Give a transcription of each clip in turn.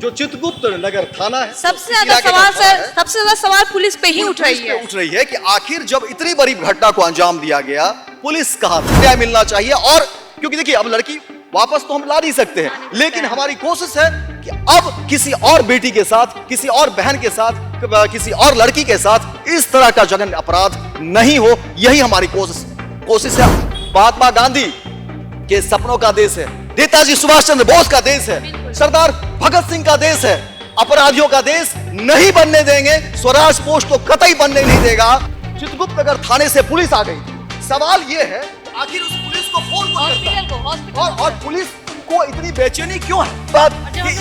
जो चित्रगुप्त नगर थाना है, सबसे ज्यादा सवाल पुलिस पे ही उठ रही है कि आखिर जब इतनी बड़ी घटना को अंजाम दिया गया, पुलिस कहां थी? न्याय मिलना चाहिए। और क्योंकि देखिए अब लड़की वापस तो हम ला नहीं सकते हैं, लेकिन हमारी कोशिश है कि अब किसी और बेटी के साथ, किसी और बहन के साथ, किसी और लड़की के साथ इस तरह का जघन्य अपराध नहीं हो। यही हमारी कोशिश है। महात्मा गांधी के सपनों का देश है, नेताजी सुभाष चंद्र बोस का देश है, सरदार भगत सिंह का देश है। अपराधियों का देश नहीं बनने देंगे। स्वराज पोस्ट तो कतई बनने नहीं देगा। चित्रगुप्त नगर थाने से पुलिस आ गई। सवाल यह है आखिर उस पुलिस को फोन और पुलिस को इतनी बेचैनी क्यों है?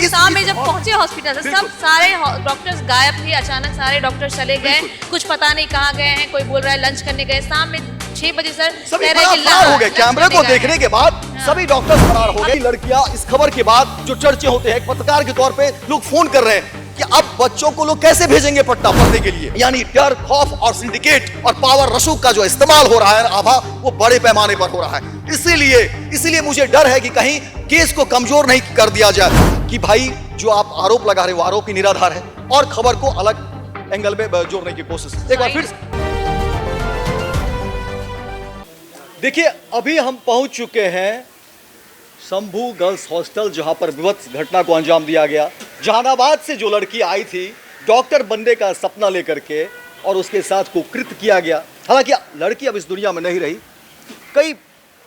शाम में जब पहुंचे हॉस्पिटल से सब सारे डॉक्टर्स गायब थे। अचानक सारे डॉक्टर चले गए, कुछ पता नहीं कहाँ गए हैं। कोई बोल रहा है लंच करने गए। शाम में 6 बजे सर सभी फरार हो गए। कैमरे को देखने के बाद सभी डॉक्टर फरार हो गए। लड़कियां इस खबर के बाद जो चर्चे होते हैं, पत्रकार के तौर पे लोग फोन कर रहे हैं कि अब बच्चों को लोग कैसे भेजेंगे पट्टा पढ़ने के लिए। यानी डर, खौफ और सिंडिकेट और पावर रसूख का जो इस्तेमाल हो रहा है आभा, वो बड़े पैमाने पर हो रहा है। इसीलिए मुझे डर है कि कहीं केस को कमजोर नहीं कर दिया जाए कि भाई जो आप आरोप लगा रहे हो वो आरोप ही निराधार है, और खबर को अलग एंगल में जोड़ने की कोशिश। एक बार फिर देखिए, अभी हम पहुंच चुके हैं शंभू गर्ल्स हॉस्टल, जहां पर विभत्स घटना को अंजाम दिया गया। जहानाबाद से जो लड़की आई थी डॉक्टर बनने का सपना लेकर के, और उसके साथ कुकृत्य किया गया। हालांकि लड़की अब इस दुनिया में नहीं रही। कई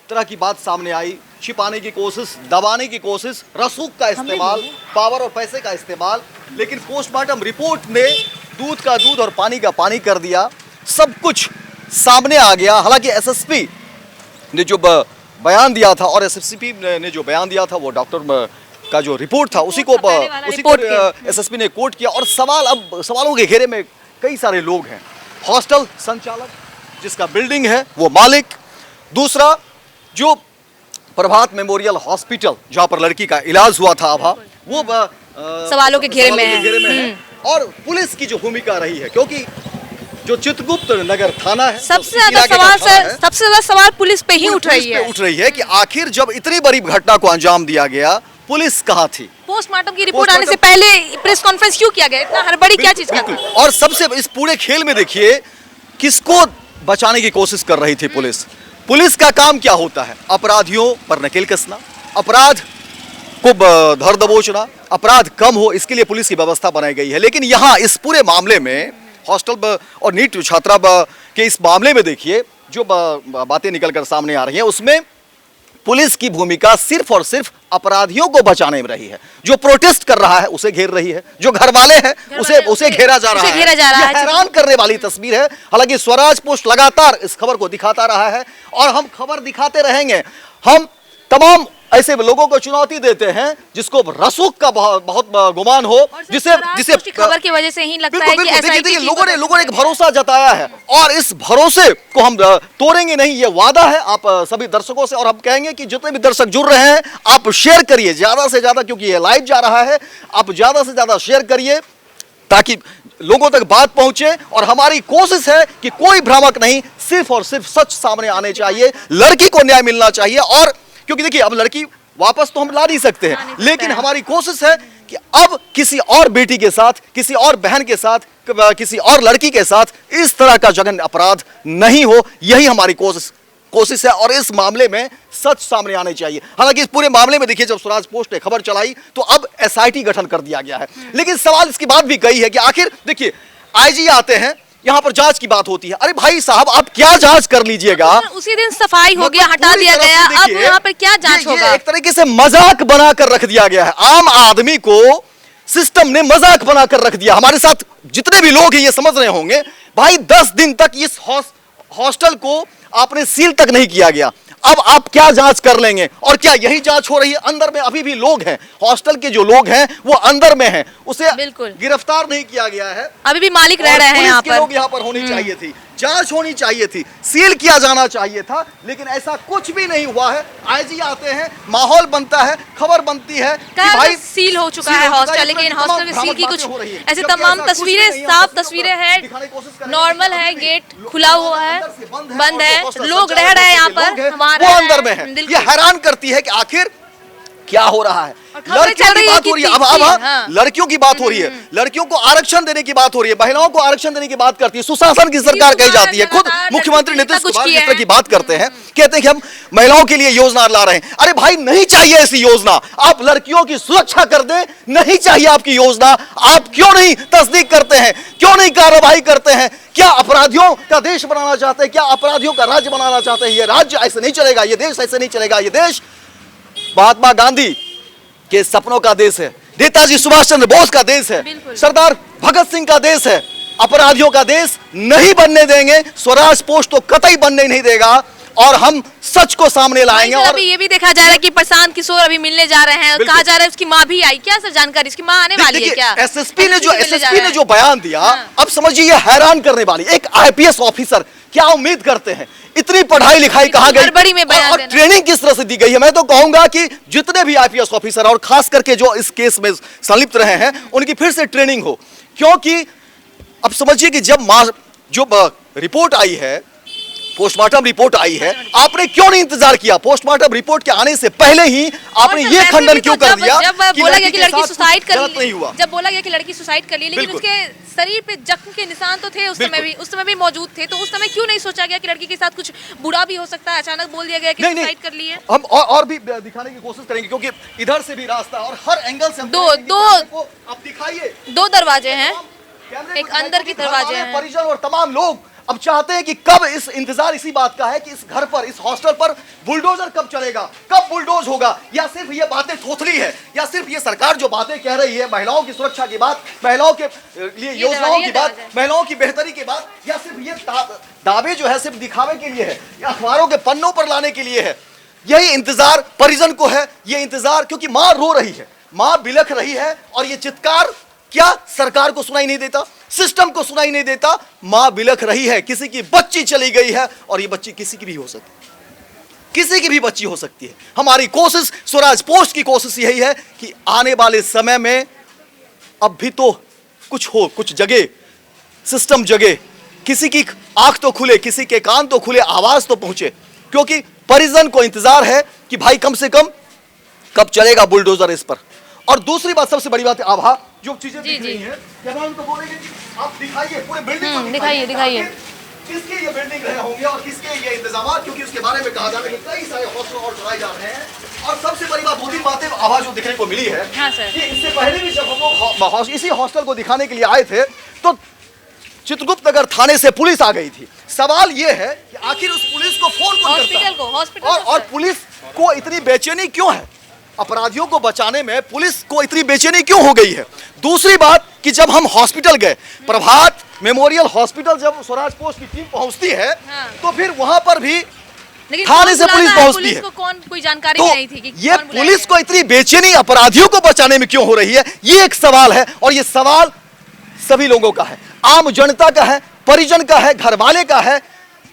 तरह की बात सामने आई, छिपाने की कोशिश, दबाने की कोशिश, रसूख का इस्तेमाल, पावर और पैसे का इस्तेमाल, लेकिन पोस्टमार्टम रिपोर्ट ने दूध का दूध और पानी का पानी कर दिया। सब कुछ सामने आ गया। हालांकि एसएसपी ने जो बयान दिया था, और एसएसपी ने जो बयान दिया था, वो डॉक्टर का जो रिपोर्ट था उसी को एसएसपी ने कोट किया। और सवालों के घेरे में कई सारे लोग हैं। हॉस्टल संचालक, जिसका बिल्डिंग है वो मालिक, दूसरा जो प्रभात मेमोरियल हॉस्पिटल जहां पर लड़की का इलाज हुआ था आभा, वो सवालों के घेरे में है। और पुलिस की जो भूमिका रही है, क्योंकि जो चित्रगुप्त नगर थाना है, सबसे ज्यादा सवाल पुलिस पे ही उठ रही है कि आखिर जब इतनी बड़ी घटना को अंजाम दिया गया, पुलिस कहां थी? पोस्टमार्टम की रिपोर्ट आने से पहले प्रेस कॉन्फ्रेंस क्यों किया गया? इतना हड़बड़ी क्या चीज का? और सबसे इस पूरे खेल में देखिए किसको बचाने की कोशिश कर रही थी पुलिस। पुलिस का काम क्या होता है? अपराधियों पर नकेल कसना, अपराध को धर दबोचना, अपराध कम हो इसके लिए पुलिस की व्यवस्था बनाई गई है। लेकिन यहाँ इस पूरे मामले में हॉस्टल और नीट छात्रा के इस मामले में देखिए जो बातें निकलकर सामने आ रही हैं, उसमें पुलिस की भूमिका सिर्फ और सिर्फ अपराधियों को बचाने में रही है। जो प्रोटेस्ट कर रहा है उसे घेर रही है, जो घर वाले हैं उसे घेरा जा रहा है। ये हैरान करने वाली तस्वीर है। हालांकि स्वराज पोस्ट लगातार इस खबर को दिखाता रहा है, और हम खबर दिखाते रहेंगे। हम तमाम ऐसे लोगों को चुनौती देते हैं जिसको रसूख का बहुत गुमान हो, जिसे खबर की वजह से ही लगता है कि ऐसा देखिए लोगों ने एक भरोसा जताया है, और इस भरोसे को हम तोड़ेंगे नहीं, ये वादा है आप सभी दर्शकों से। और हम कहेंगे कि जितने भी दर्शक जुड़ रहे हैं आप शेयर करिए ज्यादा से ज्यादा, क्योंकि ये लाइव जा रहा है। आप ज्यादा से ज्यादा शेयर करिए ताकि लोगों तक बात पहुंचे। और हमारी कोशिश है कि कोई भ्रामक नहीं, सिर्फ और सिर्फ सच सामने आने चाहिए। लड़की को न्याय मिलना चाहिए। और क्योंकि देखिए अब लड़की वापस तो हम ला नहीं सकते हैं, लेकिन हमारी कोशिश है कि अब किसी और बेटी के साथ, किसी और बहन के साथ, किसी और लड़की के साथ इस तरह का जघन्य अपराध नहीं हो। यही हमारी कोशिश है, और इस मामले में सच सामने आने चाहिए। हालांकि इस पूरे मामले में देखिए जब स्वराज पोस्ट ने खबर चलाई तो अब एसआईटी गठन कर दिया गया है। लेकिन सवाल इसकी बात भी कही है कि आखिर देखिए आईजी आते हैं, यहाँ पर जांच की बात होती है। अरे भाई साहब आप क्या जांच कर लीजिएगा? उसी दिन सफाई हो गया, हटा दिया गया, अब यहाँ पर क्या जांच होगा? एक तरीके से मजाक बनाकर रख दिया गया है। आम आदमी को सिस्टम ने मजाक बनाकर रख दिया। हमारे साथ जितने भी लोग हैं ये समझ रहे होंगे भाई 10 दिन तक इस हॉस्टल को आपने सील तक नहीं किया गया, अब आप क्या जांच कर लेंगे? और क्या यही जांच हो रही है? अंदर में अभी भी लोग हैं, हॉस्टल के जो लोग हैं वो अंदर में हैं, उसे गिरफ्तार नहीं किया गया है। अभी भी मालिक रह रहे हैं यहाँ पर। लोग यहाँ पर होनी चाहिए थी, जांच होनी चाहिए थी, सील किया जाना चाहिए था, लेकिन ऐसा कुछ भी नहीं हुआ है। आईजी आते हैं, माहौल बनता है, खबर बनती है कि भाई सील हो चुका है हॉस्टल, लेकिन हॉस्टल में सील की कुछ ऐसे तमाम तस्वीरें, साफ तस्वीरें हैं, नॉर्मल है, गेट खुला हुआ है, बंद है, लोग रह रहे हैं यहाँ पर, वो अंदर में है। ये हैरान करती है कि आखिर क्या हो रहा है? और खबरें लड़कियों चल की रही है बात कि हो रही है, तीन- अब हाँ। लड़कियों की बात हो रही है, लड़कियों को आरक्षण देने की बात हो रही है, महिलाओं को आरक्षण देने की बात करती है, सुशासन की सरकार कही जाती है। खुद लगातार मुख्यमंत्री लड़कियों के नीतीश लिए कुमार कुछ जिस तरह की किया बात करते हैं, कहते हैं कि हम महिलाओं के लिए योजना ला रहे हैं। अरे भाई, नहीं चाहिए ऐसी योजना। आप लड़कियों की सुरक्षा कर दें, नहीं चाहिए आपकी योजना। आप क्यों नहीं तस्दीक करते हैं, क्यों नहीं कार्रवाई करते हैं? क्या अपराधियों का देश बनाना चाहते हैं? क्या अपराधियों का राज्य बनाना चाहते हैं? ये राज्य ऐसे नहीं चलेगा, ये देश ऐसे नहीं चलेगा। ये देश महात्मा गांधी के सपनों का देश है, नेताजी सुभाष चंद्र बोस का देश है, बिल्कुल। सरदार भगत सिंह का देश है। अपराधियों का देश नहीं बनने देंगे। स्वराज पोस्ट तो कतई बनने नहीं देगा और हम सच को सामने लाएंगे। और और अभी ये भी देखा जा रहा है कि प्रशांत किशोर अभी मिलने जा रहे हैं, बिल्कुल। कहा जा रहा है उसकी माँ भी आई। क्या सर जानकारी, इसकी माँ आने वाली है क्या? एसएसपी ने मिलने जो बयान दिया, हाँ। अब समझिए ये हैरान करने वाली। एक आईपीएस ऑफिसर क्या उम्मीद करते हैं? इतनी पढ़ाई लिखाई कहाँ गई गड़बड़ी में बयान और देना। ट्रेनिंग किस तरह से दी गई है? मैं तो कहूंगा कि जितने भी आईपीएस ऑफिसर और खास करके जो इस केस में संलिप्त रहे हैं, उनकी फिर से ट्रेनिंग हो। क्योंकि अब समझिए कि जब रिपोर्ट आई है, पोस्टमार्टम रिपोर्ट आई है, आपने क्यों नहीं इंतजार किया? पोस्टमार्टम रिपोर्ट के आने से पहले ही आपने और ये वैसे खंडन भी क्यों तो कर जब- दिया जब कि बोला गया कि के लड़की साथ सुसाइड कुछ कर गलत नहीं हुआ? जब बोला गया कि लड़की सुसाइड कर ली, लेकिन बिल्कुल। उसके शरीर पे जख्म के निशान तो थे उस समय भी मौजूद थे, तो उस समय क्यों नहीं सोचा गया कि लड़की के साथ कुछ बुरा भी हो सकता है? अचानक बोल दिया गया कि नहीं, नहीं। सुसाइड कर ली है। हम और भी दिखाने की कोशिश करेंगे, क्योंकि इधर से भी रास्ता और हर एंगल से हम दो- कहेंगे कि दो- कैमरे को आप दिखाइए। 2 दरवाजे हैं, कैमरे एक को दिखाइए, अंदर की क्योंकि दरवाजे घर वाले, हैं। परिजन और तमाम लोग अब चाहते हैं कि कब इस इंतजार इसी बात का है कि इस घर पर, इस हॉस्टल पर बुलडोजर कब चलेगा, कब बुलडोज होगा। या सिर्फ ये बातें थोथली है, या सिर्फ ये सरकार जो बातें कह रही है, महिलाओं की सुरक्षा की बात, महिलाओं के लिए योजनाओं की बात, महिलाओं की बेहतरी की बात, या सिर्फ ये दावे जो है सिर्फ दिखावे के लिए है, या अखबारों के पन्नों पर लाने के लिए है। यही इंतजार परिजन को है, ये इंतजार, क्योंकि मां रो रही है, मां बिलख रही है, और ये चित्कार क्या सरकार को सुनाई नहीं देता, सिस्टम को सुनाई नहीं देता? मां बिलख रही है, किसी की बच्ची चली गई है, और ये बच्ची किसी की भी हो सकती है, किसी की भी बच्ची हो सकती है। हमारी कोशिश, स्वराज पोस्ट की कोशिश यही है कि आने वाले समय में अब भी तो कुछ हो, कुछ जगे, सिस्टम जगे, किसी की आंख तो खुले, किसी के कान तो खुले, आवाज तो पहुंचे। क्योंकि परिजन को इंतजार है कि भाई कम से कम कब चलेगा बुलडोजर इस पर। और दूसरी बात, सबसे बड़ी बात है आभा, जो चीजें दिख रही हैं, क्या मैं उनको बोलेंगे कि आप दिखाइए पूरे बिल्डिंग को दिखाइए। किसके ये बिल्डिंग रहे होंगे और किसके ये इंतजाम, क्योंकि उसके बारे में कहा जा रहा है कि कई सारे हॉस्टल और चलाए जा रहे हैं। और सबसे बड़ी बात, 2-3 बातें आभा जो दिखने को मिली है, हाँ सर। कि इससे पहले भी जब हम लोग इसी हॉस्टल को दिखाने के लिए आए थे, तो चित्रगुप्त नगर थाने से पुलिस आ गई थी। सवाल यह है कि आखिर उस पुलिस को फोन कौन करता है? हॉस्पिटल और पुलिस को इतनी बेचैनी क्यों है? अपराधियों को बचाने में पुलिस को इतनी बेचैनी क्यों हो गई है? दूसरी बात कि जब हम हॉस्पिटल गए, प्रभात मेमोरियल हॉस्पिटल, जब स्वराज पोस्ट की टीम पहुंचती है, हाँ। तो फिर वहां पर भी लेकिन थाने से पुलिस पहुंचती पुलिस है। को कोई जानकारी तो नहीं थी कि ये कौन बुलाया पुलिस गया। को इतनी बेचैनी अपराधियों को बचाने में क्यों हो रही है? ये एक सवाल है, और ये सवाल सभी लोगों का है, आम जनता का है, परिजन का है, घरवाले का है,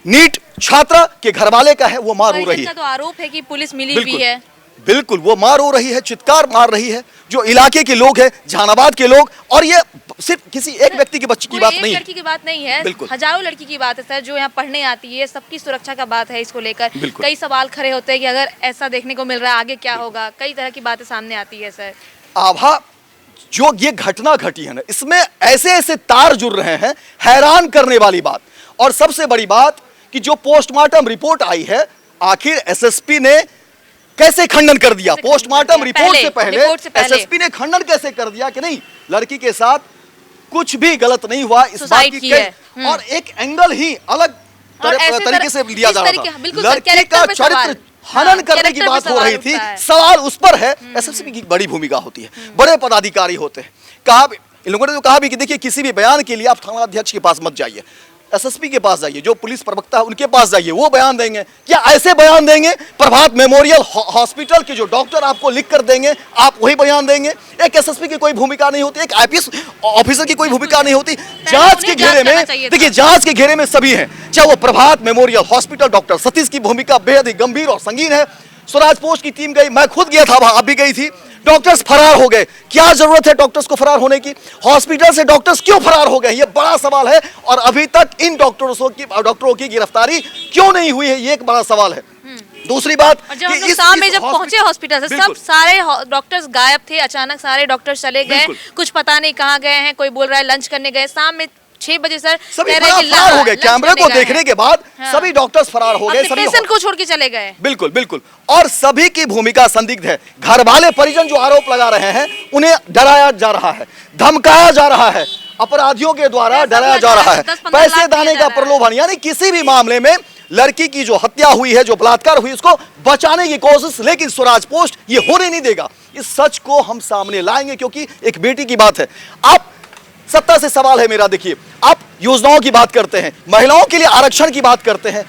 नीट छात्रा के घरवाले का है। वो मार हो रही परिजन है, का तो आरोप है कि पुलिस मिली बिल्कुल। भी है। बिल्कुल, वो मार हो रही है, चित्कार मार रही है, जो इलाके के लोग हैं, जहानाबाद के लोग। और ये सिर्फ किसी एक व्यक्ति की बच्ची की बात नहीं है, लड़की की बात नहीं है, बिल्कुल। हजारों लड़की की बात है सर, जो यहाँ पढ़ने आती है। सबकी सुरक्षा का बात है, इसको लेकर बिल्कुल। कई सवाल खड़े होते हैं कि अगर ऐसा देखने को मिल रहा है आगे क्या होगा। कई तरह की बातें सामने आती है सर। आभा, जो ये घटना घटी है ना, इसमें ऐसे ऐसे तार जुड़ रहे हैं, हैरान करने वाली बात। और सबसे बड़ी बात कि जो पोस्टमार्टम रिपोर्ट आई है, आखिर एसएसपी ने कैसे खंडन कर दिया? पोस्टमार्टम रिपोर्ट से पहले एसएसपी ने खंडन कैसे कर दिया कि नहीं, लड़की के साथ कुछ भी गलत नहीं हुआ, इस बात की और एक एंगल ही अलग तरीके से लिया जा रहा था। लड़की का चरित्र हनन करने की बात हो रही थी, सवाल उस पर है। एसएसपी की बड़ी भूमिका होती है, बड़े पदाधिकारी होते हैं। कहा, इन लोगों ने तो कहा भी कि देखिए, किसी भी बयान के लिए आप थाना अध्यक्ष के पास मत जाइए, एसएसपी के पास जाइए, जो पुलिस प्रवक्ता है उनके पास जाइए, वो बयान देंगे। क्या ऐसे बयान देंगे? प्रभात मेमोरियल हॉस्पिटल के जो डॉक्टर आपको लिख कर देंगे, आप वही बयान देंगे? एक एसएसपी की कोई भूमिका नहीं होती, एक आईपीएस ऑफिसर की कोई भूमिका नहीं होती। जांच के घेरे में, देखिए, जांच के घेरे में सभी हैं, चाहे वो प्रभात मेमोरियल हॉस्पिटल, डॉक्टर सतीश की भूमिका बेहद ही गंभीर और संगीन है। स्वराज पोस्ट की टीम गई, मैं खुद गया था, आप भी गई थी। डॉक्टर्स फरार हो गए। क्या जरूरत है डॉक्टर्स को फरार होने की? हॉस्पिटल से डॉक्टर्स क्यों फरार हो गए? ये बड़ा सवाल है। और अभी तक इन डॉक्टरों की गिरफ्तारी क्यों नहीं हुई है, ये एक बड़ा सवाल है। दूसरी बात और जब हम लोग शाम में जब पहुंचे हॉस्पिटल से सब सारे डॉक्टर्स गायब थे, अचानक सारे डॉक्टर्स चले गए, कुछ पता नहीं कहाँ गए हैं, कोई बोल रहा है लंच करने गए, शाम में 6 बजे सर सभी फरार हो गए। कैमरे को देखने के बाद सभी डॉक्टर्स फरार हो गए, सभी पेशेंट को छोड़ के चले गए। बिल्कुल बिल्कुल, और सभी की भूमिका संदिग्ध है। घर वाले परिजन जो आरोप लगा रहे हैं उन्हें डराया जा रहा है, धमकाया जा रहा है, अपराधियों के द्वारा डराया जा रहा है, पैसे देने का प्रलोभन, यानी किसी भी मामले में लड़की की जो हत्या हुई है, जो बलात्कार हुई, उसको बचाने की कोशिश, लेकिन स्वराज पोस्ट ये होने नहीं देगा। इस सच को हम सामने लाएंगे क्योंकि एक बेटी की बात है। आप सत्ता से सवाल है मेरा, देखिए आप योजनाओं की बात करते हैं, महिलाओं के लिए आरक्षण की बात करते हैं,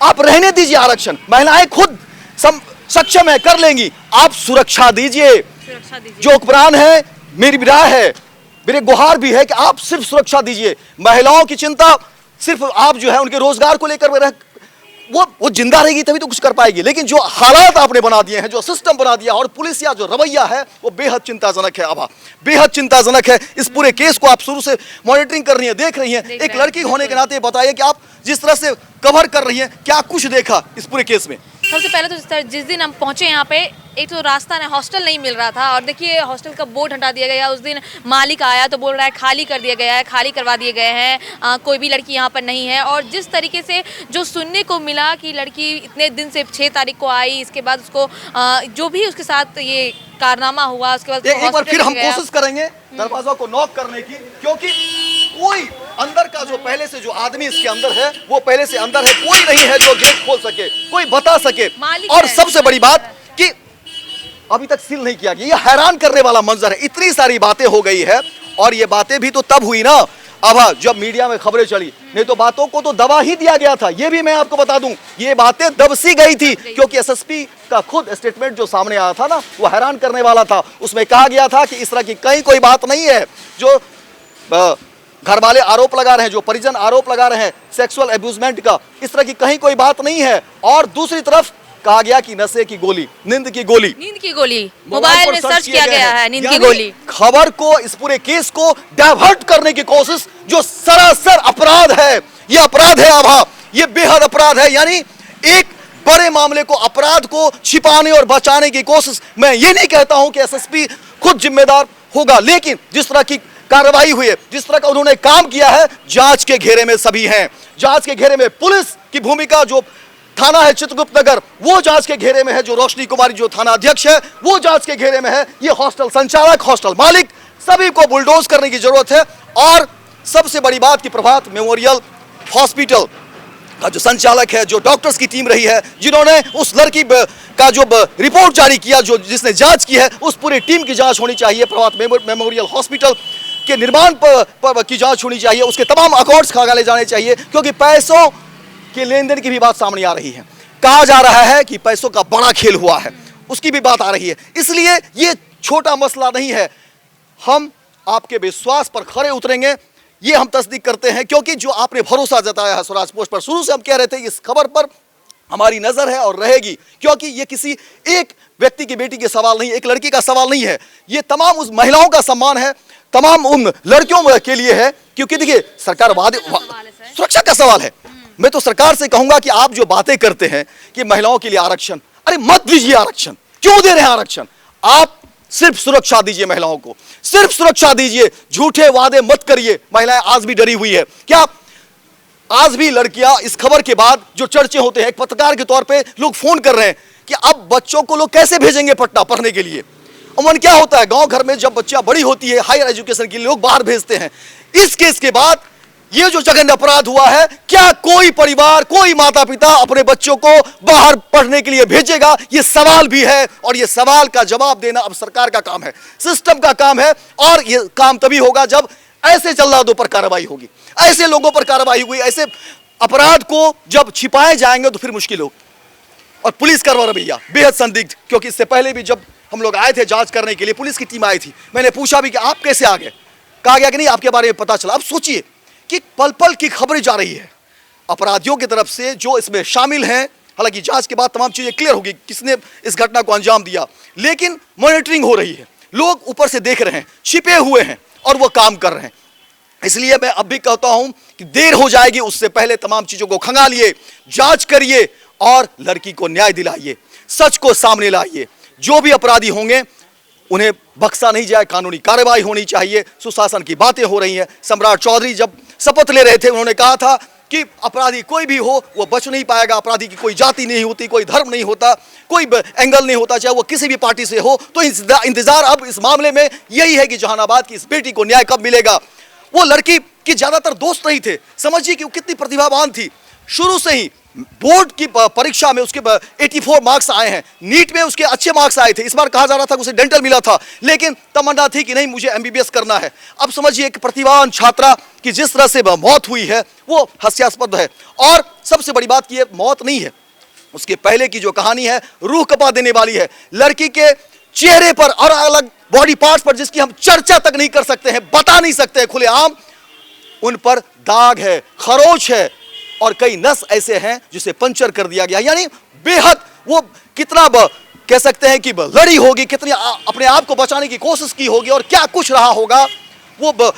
आप रहने दीजिए आरक्षण, महिलाएं खुद सक्षम है, कर लेंगी, आप सुरक्षा दीजिए। जो हुक्मरान है, मेरी राय है, मेरे गुहार भी है कि आप सिर्फ सुरक्षा दीजिए। महिलाओं की चिंता सिर्फ आप जो है उनके रोजगार को लेकर वो जिंदा रहेगी तभी तो कुछ कर पाएगी, लेकिन जो हालात आपने बना दिए हैं, जो सिस्टम बना दिया और पुलिस या जो रवैया है वो बेहद चिंताजनक है। आभा बेहद चिंताजनक है। इस पूरे केस को आप शुरू से मॉनिटरिंग कर रही हैं, देख रही हैं, एक लड़की होने के नाते बताइए कि आप जिस तरह से कवर कर रही हैं, क्या कुछ देखा इस पूरे केस में? सबसे पहले तो जिस दिन हम पहुंचे यहाँ पे, एक तो रास्ता ना हॉस्टल नहीं मिल रहा था, और देखिए हॉस्टल का बोर्ड हटा दिया गया। उस दिन मालिक आया तो बोल रहा है खाली कर दिया गया है, खाली करवा दिए गए हैं, कोई भी लड़की यहाँ पर नहीं है। और जिस तरीके से जो सुनने को मिला कि लड़की इतने दिन से 6 तारीख को आई, इसके बाद उसको जो भी उसके साथ ये कारनामा हुआ, उसके बाद एक बार फिर हम कोशिश करेंगे दरवाजा को नॉक करने की, क्योंकि कोई अंदर का जो पहले से जो आदमी इसके अंदर है वो पहले से अंदर है, कोई नहीं है जो गेट खोल सके, कोई बता सके। और सबसे बड़ी बात कि अभी तक सील नहीं किया गया, ये हैरान करने वाला मंजर है। इतनी सारी बातें हो गई है, और ये बातें भी तो तब हुई ना अब जब मीडिया में खबरें चली, नहीं तो बातों को तो दबा ही दिया गया था। ये भी मैं आपको बता दूं, ये बातें दबसी गई थी क्योंकि एसएसपी का खुद स्टेटमेंट जो सामने आया था ना, वो हैरान करने वाला था। उसमें कहा गया था कि इस तरह की कहीं कोई बात नहीं है जो घर वाले आरोप लगा रहे हैं, जो परिजन आरोप लगा रहे हैं सेक्सुअल अब्यूजमेंट का, इस तरह की कहीं कोई बात नहीं है। और दूसरी तरफ कहा गया कि नशे की गोली, नींद की गोली मोबाइल में सर्च किया गया है, नींद की गोली। खबर को, इस पूरे केस को डाइवर्ट करने की कोशिश, जो सरासर अपराध है, ये अपराध है आभा, ये बेहद अपराध है। यानी एक बड़े मामले को, अपराध को छिपाने और बचाने की कोशिश। मैं ये नहीं कहता हूं कि एसएसपी खुद जिम्मेदार होगा, लेकिन जिस तरह की कार्रवाई हुई है, जिस तरह का उन्होंने काम किया है, जांच के घेरे में सभी हैं। जांच के घेरे में पुलिस की भूमिका, जो थाना है चित्रगुप्त नगर वो जांच के घेरे में है, जो रोशनी कुमारी जो थाना अध्यक्ष है वो जांच के घेरे में है, ये हॉस्टल संचालक, हॉस्टल मालिक, सभी को बुलडोज करने की जरूरत है। और सबसे बड़ी बात कि प्रभात मेमोरियल हॉस्पिटल का जो संचालक है, जो डॉक्टर्स की टीम रही है, जिन्होंने उस लड़की का जो रिपोर्ट जारी किया, जो जिसने जांच की है, उस पूरी टीम की जांच होनी चाहिए। प्रभात मेमोरियल हॉस्पिटल के निर्माण की जांच होनी चाहिए, उसके तमाम अकाउंट्स खंगाले जाने चाहिए, क्योंकि पैसों के लेन देन की भी बात सामने आ रही है। कहा जा रहा है कि पैसों का बड़ा खेल हुआ है, उसकी भी बात आ रही है। इसलिए ये छोटा मसला नहीं है। हम आपके विश्वास पर खरे उतरेंगे, ये हम तस्दीक करते हैं, क्योंकि जो आपने भरोसा जताया है स्वराज पोस्ट पर, शुरू से हम कह रहे थे इस खबर पर हमारी नजर है और रहेगी, क्योंकि ये किसी एक व्यक्ति की बेटी के सवाल नहीं, एक लड़की का सवाल नहीं है, ये तमाम उस महिलाओं का सम्मान है, तमाम उन लड़कियों के लिए है। क्योंकि देखिए सरकार सुरक्षा का सवाल है। मैं तो सरकार से कहूंगा कि आप जो बातें करते हैं कि महिलाओं के लिए आरक्षण, अरे मत दीजिए आरक्षण, क्यों दे रहे हैं आरक्षण? आप सिर्फ सुरक्षा दीजिए महिलाओं को, सिर्फ सुरक्षा दीजिए, झूठे वादे मत करिए। महिलाएं आज भी डरी हुई है। क्या आज भी लड़कियां, इस खबर के बाद जो चर्चे होते हैं, एक पत्रकार के तौर पे लोग फोन कर रहे हैं कि अब बच्चों को लोग कैसे भेजेंगे पटना पढ़ने के लिए? अमन क्या होता है, गांव घर में जब बच्चा बड़ी होती है, हायर एजुकेशन के लिए लोग बाहर भेजते हैं। इस केस के बाद ये जो जघन्य अपराध हुआ है, क्या कोई परिवार, कोई माता पिता अपने बच्चों को बाहर पढ़ने के लिए भेजेगा? ये सवाल भी है, और ये सवाल का जवाब देना अब सरकार का काम है, सिस्टम का काम है। और ये काम तभी होगा जब ऐसे जल्लादों पर कार्रवाई होगी, ऐसे लोगों पर कार्रवाई हुई, ऐसे अपराध को जब छिपाए जाएंगे तो फिर मुश्किल होगी। और पुलिस का रवैया बेहद संदिग्ध, क्योंकि इससे पहले भी जब हम लोग आए थे जांच करने के लिए, पुलिस की टीम आई थी, मैंने पूछा भी कि आप कैसे आ गए? कहा गया कि नहीं, आपके बारे में पता चला। अब सोचिए कि पल पल की खबरें जा रही है अपराधियों की तरफ से जो इसमें शामिल हैं। हालांकि जांच के बाद तमाम चीजें क्लियर होगी किसने इस घटना को अंजाम दिया, लेकिन मॉनिटरिंग हो रही है, लोग ऊपर से देख रहे हैं, छिपे हुए हैं और वो काम कर रहे हैं। इसलिए मैं अब भी कहता हूं कि देर हो जाएगी, उससे पहले तमाम चीजों को खंगालिए, जांच करिए और लड़की को न्याय दिलाइए, सच को सामने लाइए। जो भी अपराधी होंगे उन्हें बख्शा नहीं जाए, कानूनी कार्रवाई होनी चाहिए। सुशासन की बातें हो रही हैं। सम्राट चौधरी जब शपथ ले रहे थे उन्होंने कहा था कि अपराधी कोई भी हो वो बच नहीं पाएगा, अपराधी की कोई जाति नहीं होती, कोई धर्म नहीं होता, कोई एंगल नहीं होता, चाहे वो किसी भी पार्टी से हो। तो इंतजार अब इस मामले में यही है कि जहानाबाद की इस बेटी को न्याय कब मिलेगा। वो लड़की के ज्यादातर दोस्त नहीं थे, समझिए कि वो कितनी प्रतिभावान थी। शुरू से ही बोर्ड की परीक्षा में उसके 84 मार्क्स आए हैं, नीट में उसके अच्छे मार्क्स आए थे। इस बार कहा जा रहा था कि उसे डेंटल मिला था, लेकिन तमन्ना थी कि नहीं मुझे एमबीबीएस करना है। अब समझिए एक प्रतिभावान छात्रा की जिस तरह से मौत हुई है वो हास्यास्पद है। और सबसे बड़ी बात की मौत नहीं है, उसके पहले की जो कहानी है रूह कपा देने वाली है। लड़की के चेहरे पर और अलग बॉडी पार्ट्स पर जिसकी हम चर्चा तक नहीं कर सकते हैं, बता नहीं सकते हैं खुलेआम, उन पर दाग है, खरोच है और कई नस ऐसे हैं जिसे पंचर कर दिया गया। यानी बेहद वो कितना कह सकते हैं कि लड़ी होगी, कितनी अपने आप को बचाने की कोशिश की होगी और क्या कुछ रहा होगा। वो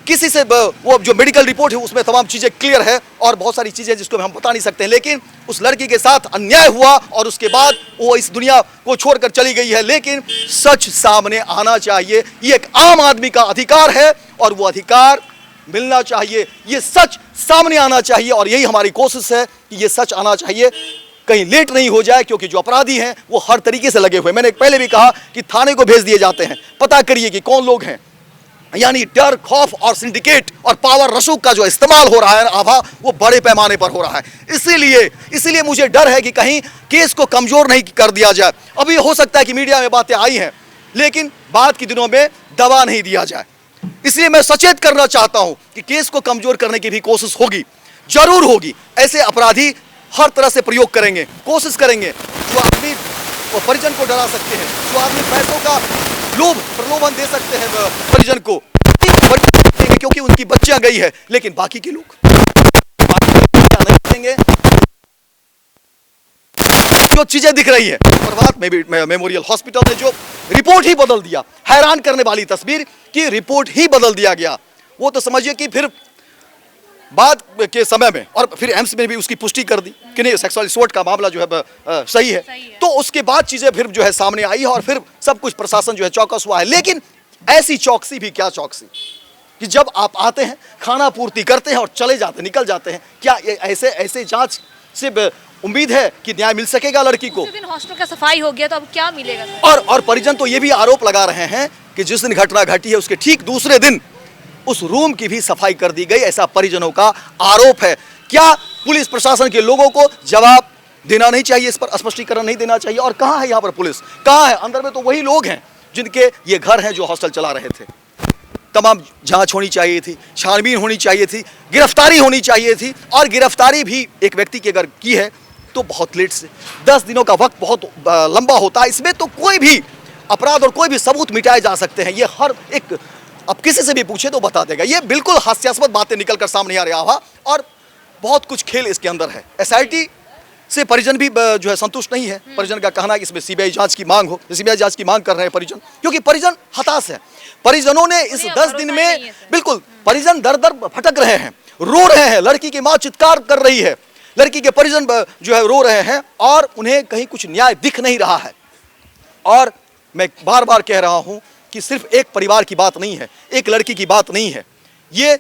किसी से वो जो मेडिकल रिपोर्ट है उसमें तमाम चीजें क्लियर है और बहुत सारी चीजें जिसको हम बता नहीं सकते हैं। लेकिन उस लड़की के साथ अन्याय हुआ और उसके बाद वो इस दुनिया को छोड़कर चली गई है। लेकिन सच सामने आना चाहिए, ये एक आम आदमी का अधिकार है और वो अधिकार मिलना चाहिए। ये सच सामने आना चाहिए और यही हमारी कोशिश है कि ये सच आना चाहिए, कहीं लेट नहीं हो जाए, क्योंकि जो अपराधी हैं वो हर तरीके से लगे हुए। मैंने पहले भी कहा कि थाने को भेज दिए जाते हैं, पता करिए कि कौन लोग हैं। यानी डर, खौफ और सिंडिकेट और पावर रसूख का जो इस्तेमाल हो रहा है आभा, वो बड़े पैमाने पर हो रहा है। इसीलिए मुझे डर है कि कहीं केस को कमजोर नहीं कर दिया जाए। अभी हो सकता है कि मीडिया में बातें आई हैं, लेकिन बाद के दिनों में दबा नहीं दिया जाए। इसलिए मैं सचेत करना चाहता हूं कि केस को कमजोर करने की भी कोशिश होगी, जरूर होगी। ऐसे अपराधी हर तरह से प्रयोग करेंगे, कोशिश करेंगे। जो आदमी परिजन को डरा सकते हैं, जो आदमी पैसों का प्रलोभन दे सकते हैं परिजन को, क्योंकि उनकी बच्चियां गई है। लेकिन बाकी के लोग नहीं देंगे। जो चीजें दिख रही है प्रभात मेमोरियल हॉस्पिटल ने जो रिपोर्ट ही बदल दिया, हैरान करने वाली तस्वीर की रिपोर्ट ही बदल दिया गया। वो तो समझिए कि फिर बाद के समय में और फिर एम्स में भी उसकी पुष्टि कर दी कि नहीं सेक्सुअल असॉल्ट का मामला जो है सही है। तो उसके बाद चीजें फिर जो है सामने आई है और फिर सब कुछ प्रशासन जो है चौकस हुआ है। लेकिन ऐसी चौकसी भी क्या चौकसी कि जब आप आते हैं, खाना पूर्ति करते हैं और चले जाते, निकल जाते हैं। क्या ऐसे जांच से उम्मीद है कि न्याय मिल सकेगा लड़की को? उसी दिन हॉस्टल का सफाई हो गया तो अब क्या मिलेगा? और परिजन तो ये भी आरोप लगा रहे हैं कि जिस दिन घटना घटी है उसके ठीक दूसरे दिन उस रूम की भी सफाई कर दी गई, ऐसा परिजनों का आरोप है। क्या पुलिस प्रशासन के लोगों को जवाब देना नहीं चाहिए, इस पर स्पष्टीकरण नहीं देना चाहिए? और कहां है यहाँ पर पुलिस, कहां है? अंदर में तो वही लोग हैं जिनके ये घर हैं जो हॉस्टल चला रहे थे। तमाम जांच होनी चाहिए थी, छानबीन होनी चाहिए थी, गिरफ्तारी होनी चाहिए थी। और गिरफ्तारी भी एक व्यक्ति की अगर की है तो बहुत लेट से, 10 दिनों का वक्त बहुत लंबा होता है। इसमें तो कोई भी अपराध और कोई भी सबूत मिटाए जा सकते हैं। ये हर एक, अब किसी से भी पूछे तो बता देगा। ये बिल्कुल हास्यास्पद बातें निकलकर सामने आ रही है और बहुत कुछ खेल इसके अंदर है। एसआईटी से परिजन भी जो है संतुष्ट नहीं है। परिजन का कहना है कि इसमें सीबीआई जांच की मांग हो, सीबीआई जांच की मांग कर रहे हैं परिजन, क्योंकि परिजन हताश है। परिजनों ने इस 10 दिन में बिल्कुल परिजन दर दर भटक रहे हैं, रो रहे हैं। लड़की की मां चित्कार कर रही है, लड़की के परिजन जो है रो रहे हैं और उन्हें कहीं कुछ न्याय दिख नहीं रहा है। और मैं बार बार कह रहा हूं कि सिर्फ एक परिवार की बात नहीं है, एक लड़की की बात नहीं है। ये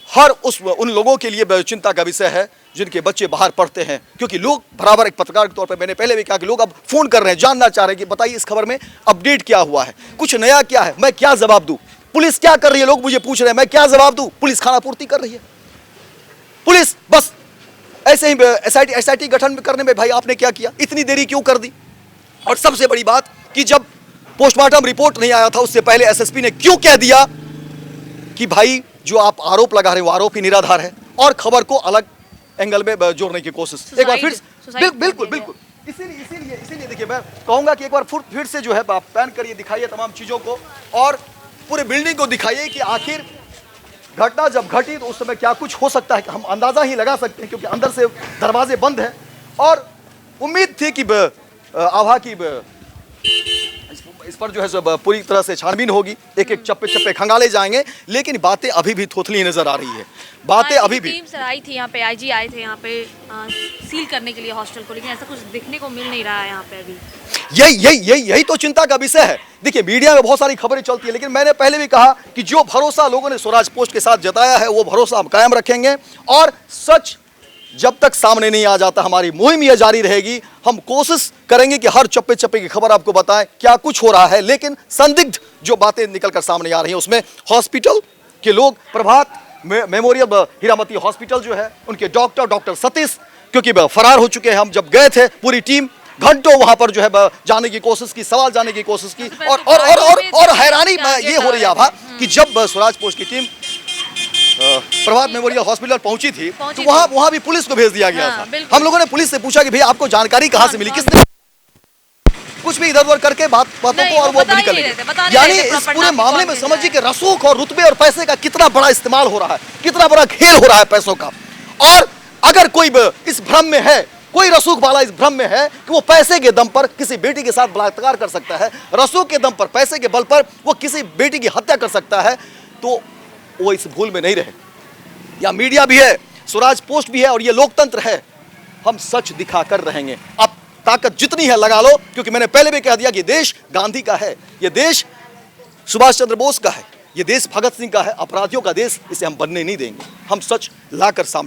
हर उन लोगों के लिए चिंता का विषय है जिनके बच्चे बाहर पढ़ते हैं। क्योंकि लोग बराबर, एक पत्रकार के तौर पर मैंने पहले भी कहा कि लोग अब फोन कर रहे हैं, जानना चाह रहे हैं कि बताइए इस खबर में अपडेट क्या हुआ है, कुछ नया क्या है, मैं क्या जवाब दूं, पुलिस क्या कर रही है। लोग मुझे पूछ रहे हैं मैं क्या जवाब दूं। पुलिस खाना पूर्ति कर रही है, पुलिस बस ऐसे ही एसआईटी गठन करने में भाई आपने क्या किया, इतनी देरी क्यों कर दी। और सबसे बड़ी बात कि जब पोस्टमार्टम रिपोर्ट नहीं आया था उससे पहले एसएसपी ने क्यों कह दिया कि भाई जो आप आरोप लगा रहे हैं वो आरोप ही निराधार है, और खबर को अलग एंगल में जोड़ने की कोशिश एक बार फिर बिल्कुल इसीलिए देखिए मैं कहूंगा कि एक बार फिर से जो है आप पैन करिए, दिखाइए तमाम चीजों को और पूरे बिल्डिंग को दिखाइए कि आखिर घटना जब घटी तो उस समय क्या कुछ हो सकता है। हम अंदाजा ही लगा सकते हैं क्योंकि अंदर से दरवाजे बंद हैं और उम्मीद थी कि आभा की इस पर जो है सो पूरी तरह से छानबीन होगी, एक एक चप्पे चप्पे खंगाले जाएंगे, लेकिन बातें अभी भी थोथली नजर आ रही है। बातें अभी भी टीम सर आई थी यहाँ पे, आईजी आए थे यहाँ पे सील करने के लिए हॉस्टल को, लेकिन ऐसा कुछ दिखने को मिल नहीं रहा है यहाँ पे अभी। यही तो चिंता का विषय है। देखिए, मीडिया में बहुत सारी खबरें चलती है, लेकिन मैंने पहले भी कहा कि जो भरोसा लोगों ने स्वराज पोस्ट के साथ जताया है वो भरोसा हम कायम रखेंगे, और सच जब तक सामने नहीं आ जाता हमारी मुहिम यह जारी रहेगी। हम कोशिश करेंगे कि हर चप्पे चप्पे की खबर आपको बताएं क्या कुछ हो रहा है, लेकिन संदिग्ध जो बातें निकलकर सामने आ रही हैं उसमें हॉस्पिटल के लोग, प्रभात मेमोरियल हीरामती हॉस्पिटल जो है उनके डॉक्टर सतीश, क्योंकि फरार हो चुके हैं। हम जब गए थे पूरी टीम घंटों वहां पर जो है जाने की कोशिश की, सवाल जानने की कोशिश की, और हैरानी ये हो रही है आभा कि जब स्वराज पोस्ट की टीम प्रभात मेमोरियल हॉस्पिटल पहुंची थी तो वहां भी पुलिस को भेज दिया गया था। हम लोगों ने पुलिस से पूछा कि भाई आपको जानकारी कहां से मिली, किसने, कुछ भी इधर उधर करके बातों को और वो निकल गए। यानी इस पूरे मामले में समझिए कि रसूख और रुतबे और पैसे का कितना बड़ा इस्तेमाल हो रहा है, कितना बड़ा खेल हो रहा है पैसों का। और अगर कोई इस भ्रम में है, कोई रसूख वाला इस भ्रम में है कि वो पैसे के दम पर किसी बेटी के साथ बलात्कार कर सकता है, रसूख के दम पर, पैसे के बल पर वो किसी बेटी की हत्या कर सकता है, तो वो इस भूल में नहीं रहे। या मीडिया भी है, स्वराज पोस्ट भी है, और ये लोकतंत्र है। हम सच दिखा कर रहेंगे। अब ताकत जितनी है लगा लो, क्योंकि मैंने पहले भी कह दिया कि देश गांधी का है, ये देश सुभाष चंद्र बोस का है, ये देश भगत सिंह का है। अपराधियों का देश इसे हम बनने नहीं देंगे। हम सच लाकर सामने